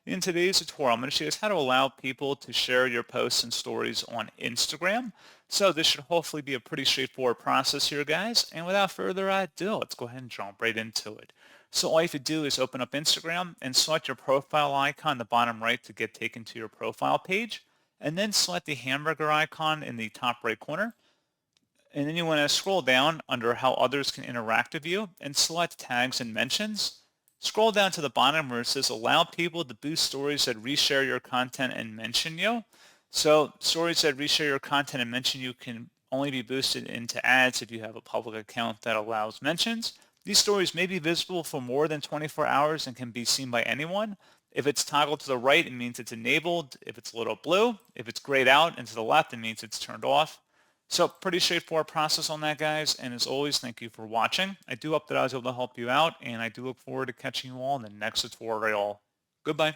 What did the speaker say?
In today's tutorial, I'm going to show you guys how to allow people to share your posts and stories on Instagram. So this should hopefully be a pretty straightforward process here, guys. And without further ado, let's go ahead and jump right into it. So all you have to do is open up Instagram and select your profile icon in the bottom right to get taken to your profile page. And then select the hamburger icon in the top right corner. And then you want to scroll down under how others can interact with you and select tags and mentions. Scroll down to the bottom where it says allow people to boost stories that reshare your content and mention you. So stories that reshare your content and mention you can only be boosted into ads if you have a public account that allows mentions. These stories may be visible for more than 24 hours and can be seen by anyone. If it's toggled to the right, it means it's enabled. If it's a little blue, if it's grayed out, and to the left, it means it's turned off. So pretty straightforward process on that, guys. And as always, thank you for watching. I do hope that I was able to help you out, and I do look forward to catching you all in the next tutorial. Goodbye.